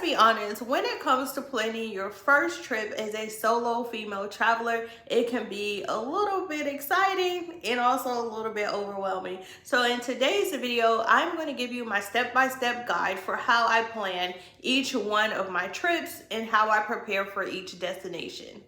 be honest, when it comes to planning your first trip as a solo female traveler, it can be a little bit exciting and also a little bit overwhelming. So in today's video, I'm going to give you my step-by-step guide for how I plan each one of my trips and how I prepare for each destination.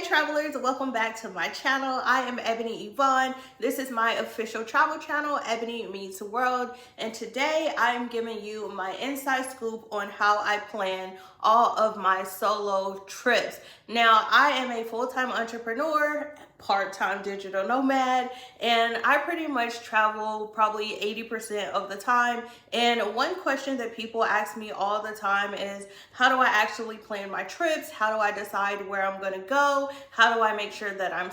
Travelers, welcome back to my channel. I am Ebony Yvonne. This is my official travel channel, Ebony Meets the World, and today I'm giving you my inside scoop on how I plan all of my solo trips. Now, I am a full-time entrepreneur, part-time digital nomad, and I pretty much travel probably 80% of the time. And one question that people ask me all the time is, how do I actually plan my trips? How do I decide where I'm going to go? How do I make sure that I'm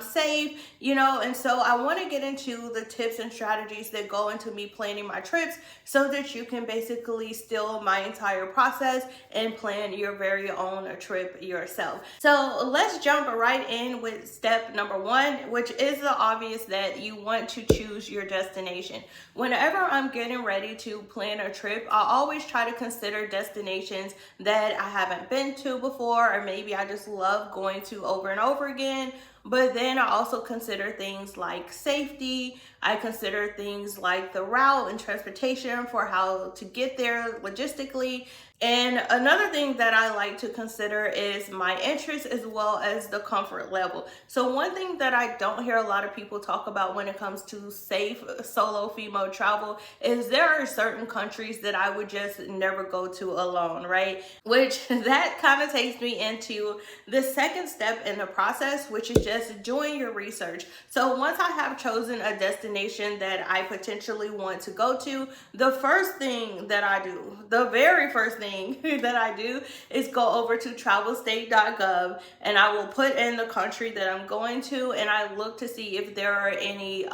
safe? And so I want to get into the tips and strategies that go into me planning my trips so that you can basically steal my entire process and plan your very own trip yourself. So let's jump right in with step number one, which is the obvious that you want to choose your destination. Whenever I'm getting ready to plan a trip, I always try to consider destinations that I haven't been to before, or maybe I just love going to over and over again. But then I also consider things like safety. I consider things like the route and transportation for how to get there logistically. And another thing that I like to consider is my interest as well as the comfort level. So one thing that I don't hear a lot of people talk about when it comes to safe solo female travel is there are certain countries that I would just never go to alone, right? Which that kind of takes me into the second step in the process, which is just doing your research. So once I have chosen a destination that I potentially want to go to, the first thing that I do, the very first thing that I do is go over to travelstate.gov and I will put in the country that I'm going to, and I look to see if there are any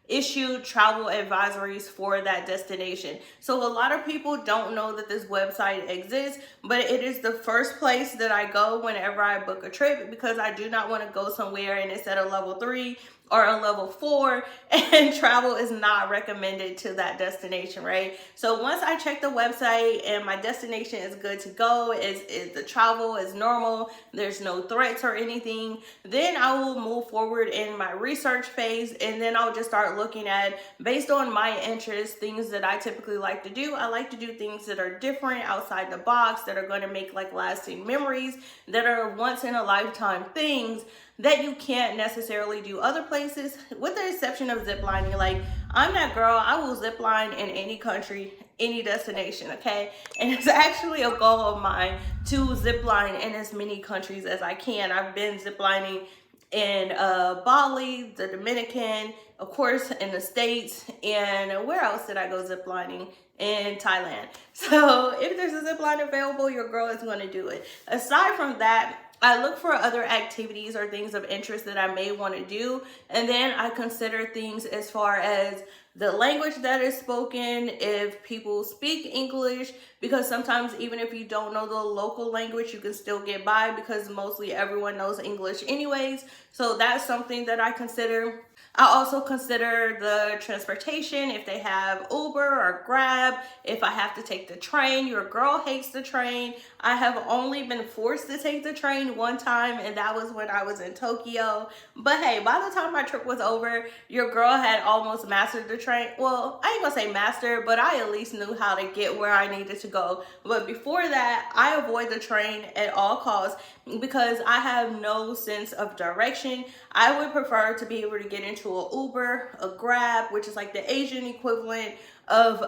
issued travel advisories for that destination. So a lot of people don't know that this website exists, but it is the first place that I go whenever I book a trip, because I do not want to go somewhere and it's at a level 3 or a level 4 and travel is not recommended to that destination, right? So once I check the website and my destination is good to go, is the travel is normal, there's no threats or anything, then I will move forward in my research phase, and then I'll just start looking at, based on my interests, things that I typically like to do. I like to do things that are different, outside the box, that are going to make like lasting memories, that are once in a lifetime things that you can't necessarily do other places, with the exception of ziplining. Like, I'm that girl, I will zipline in any country, any destination, okay? And it's actually a goal of mine to zipline in as many countries as I can. I've been ziplining in Bali, the Dominican, of course, in the States, and where else did I go ziplining? In Thailand. So if there's a zipline available, your girl is going to do it. Aside from that, I look for other activities or things of interest that I may want to do, and then I consider things as far as the language that is spoken, if people speak English, because sometimes even if you don't know the local language, you can still get by because mostly everyone knows English anyways. So that's something that I consider. I also consider the transportation, if they have Uber or Grab, if I have to take the train. Your girl hates the train. I have only been forced to take the train one time, and that was when I was in Tokyo. But hey, by the time my trip was over, your girl had almost mastered the train. Well, I ain't gonna say master, but I at least knew how to get where I needed to go. But before that, I avoid the train at all costs because I have no sense of direction. I would prefer to be able to get into an Uber, a Grab, which is like the Asian equivalent of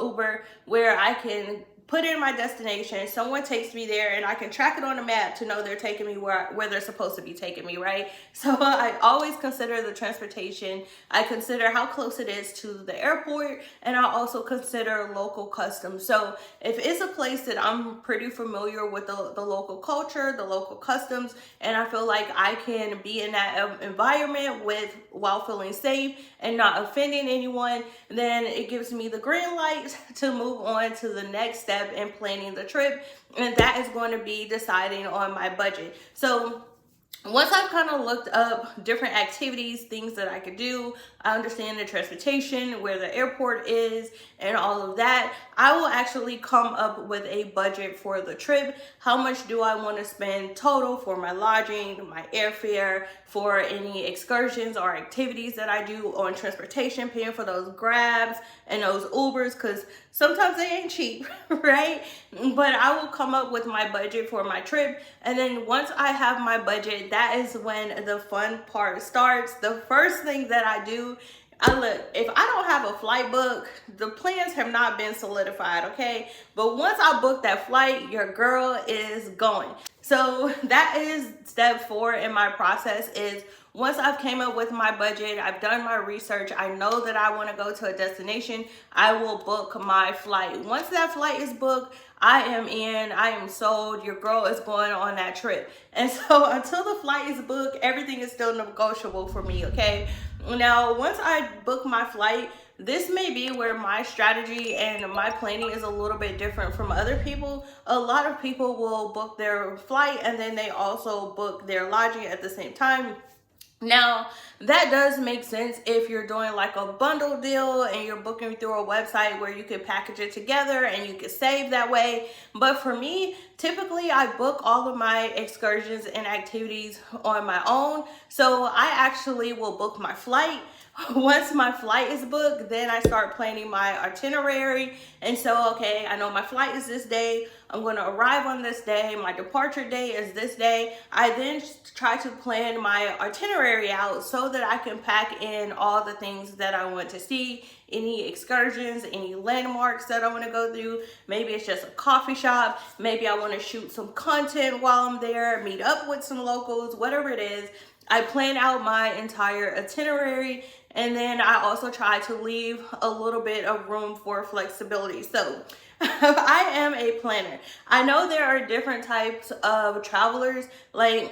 Uber, where I can put in my destination, someone takes me there, and I can track it on the map to know they're taking me where they're supposed to be taking me, right? So I always consider the transportation. I consider how close it is to the airport, and I also consider local customs. So if it's a place that I'm pretty familiar with the local culture, the local customs, and I feel like I can be in that environment while feeling safe and not offending anyone, then it gives me the green light to move on to the next step in planning the trip, and that is going to be deciding on my budget. So once I've kind of looked up different activities, things that I could do, I understand the transportation, where the airport is, and all of that, I will actually come up with a budget for the trip. How much do I want to spend total for my lodging, my airfare, for any excursions or activities that I do on transportation, paying for those Grabs and those Ubers, because sometimes they ain't cheap, right? But I will come up with my budget for my trip. And then once I have my budget, that is when the fun part starts. The first thing that I do, if I don't have a flight book, the plans have not been solidified, okay? But once I book that flight, your girl is going. So that is step 4 in my process. Is once I've came up with my budget, I've done my research, I know that I want to go to a destination, I will book my flight. Once that flight is booked, I am in, I am sold, your girl is going on that trip. And so until the flight is booked, everything is still negotiable for me, okay? Now, once I book my flight, this may be where my strategy and my planning is a little bit different from other people. A lot of people will book their flight and then they also book their lodging at the same time. Now, that does make sense if you're doing like a bundle deal and you're booking through a website where you can package it together and you can save that way. But for me, typically I book all of my excursions and activities on my own. So I actually will book my flight. Once my flight is booked, then I start planning my itinerary. And so, okay, I know my flight is this day. I'm going to arrive on this day. My departure day is this day. I then try to plan my itinerary out so that I can pack in all the things that I want to see, any excursions, any landmarks that I want to go through. Maybe it's just a coffee shop. Maybe I want to shoot some content while I'm there, meet up with some locals, whatever it is. I plan out my entire itinerary, and then I also try to leave a little bit of room for flexibility. So I am a planner. I know there are different types of travelers, and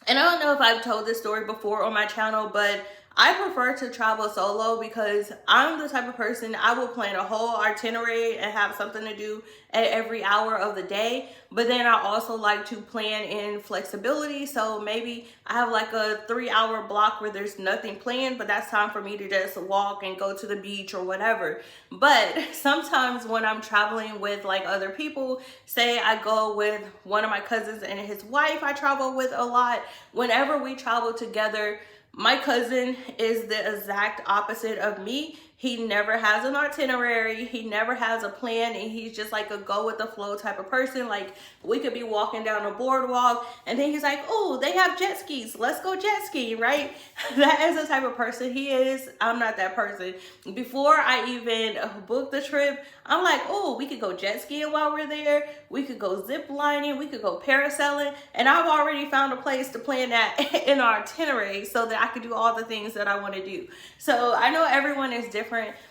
I don't know if I've told this story before on my channel, but I prefer to travel solo because I'm the type of person, I will plan a whole itinerary and have something to do at every hour of the day. But then I also like to plan in flexibility. So maybe I have like a 3-hour block where there's nothing planned, but that's time for me to just walk and go to the beach or whatever. But sometimes when I'm traveling with like other people, say I go with one of my cousins and his wife I travel with a lot, whenever we travel together, my cousin is the exact opposite of me. He never has an itinerary. He never has a plan, and he's just like a go with the flow type of person. Like, we could be walking down a boardwalk and then he's like, oh, they have jet skis. Let's go jet skiing, right? That is the type of person he is. I'm not that person. Before I even booked the trip, I'm like, oh, we could go jet skiing while we're there. We could go zip lining. We could go parasailing. And I've already found a place to plan that in our itinerary so that I could do all the things that I want to do. So I know everyone is different,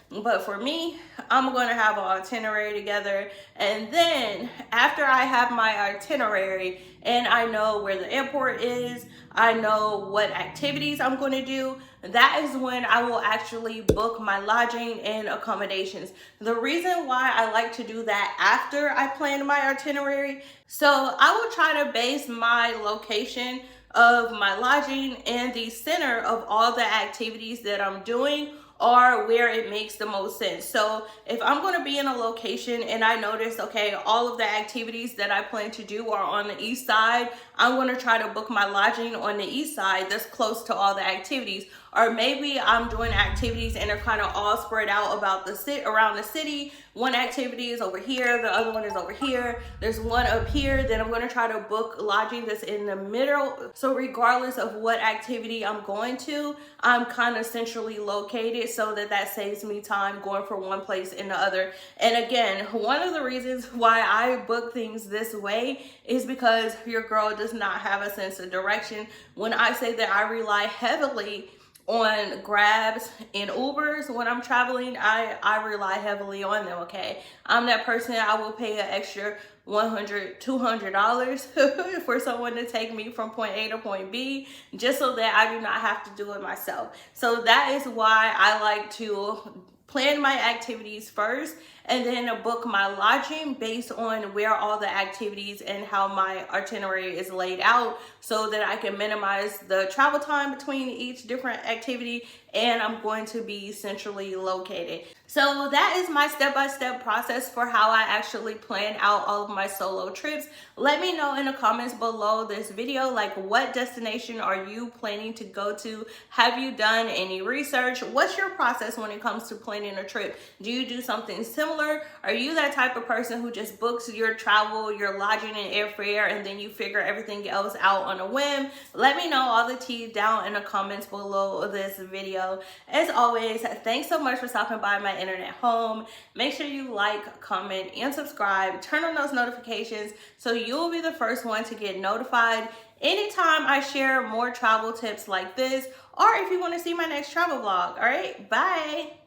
but for me, I'm going to have an itinerary together. And then after I have my itinerary and I know where the airport is, I know what activities I'm going to do, that is when I will actually book my lodging and accommodations. The reason why I like to do that after I plan my itinerary, so I will try to base my location of my lodging and the center of all the activities that I'm doing, or where it makes the most sense. So if I'm going to be in a location and I notice, okay, all of the activities that I plan to do are on the east side, I'm going to try to book my lodging on the east side that's close to all the activities. Or maybe I'm doing activities and they're kind of all spread out around the city. One activity is over here, the other one is over here, there's one up here. Then I'm going to try to book lodging that's in the middle. So regardless of what activity I'm going to, I'm kind of centrally located so that saves me time going from one place in the other. And again, one of the reasons why I book things this way is because your girl does not have a sense of direction. When I say that I rely heavily on Grabs and Ubers when I'm traveling, I rely heavily on them, okay? I'm that person, I will pay an extra $100, $200 for someone to take me from point A to point B, just so that I do not have to do it myself. So that is why I like to plan my activities first and then book my lodging based on where all the activities and how my itinerary is laid out, so that I can minimize the travel time between each different activity, and I'm going to be centrally located. So that is my step-by-step process for how I actually plan out all of my solo trips. Let me know in the comments below this video, like, what destination are you planning to go to? Have you done any research? What's your process when it comes to planning a trip? Do you do something similar? Are you that type of person who just books your travel, your lodging and airfare, and then you figure everything else out on a whim? Let me know all the tea down in the comments below this video. As always, thanks so much for stopping by my internet home. Make sure you like, comment, and subscribe. Turn on those notifications so you'll be the first one to get notified anytime I share more travel tips like this, or if you want to see my next travel vlog. All right, bye.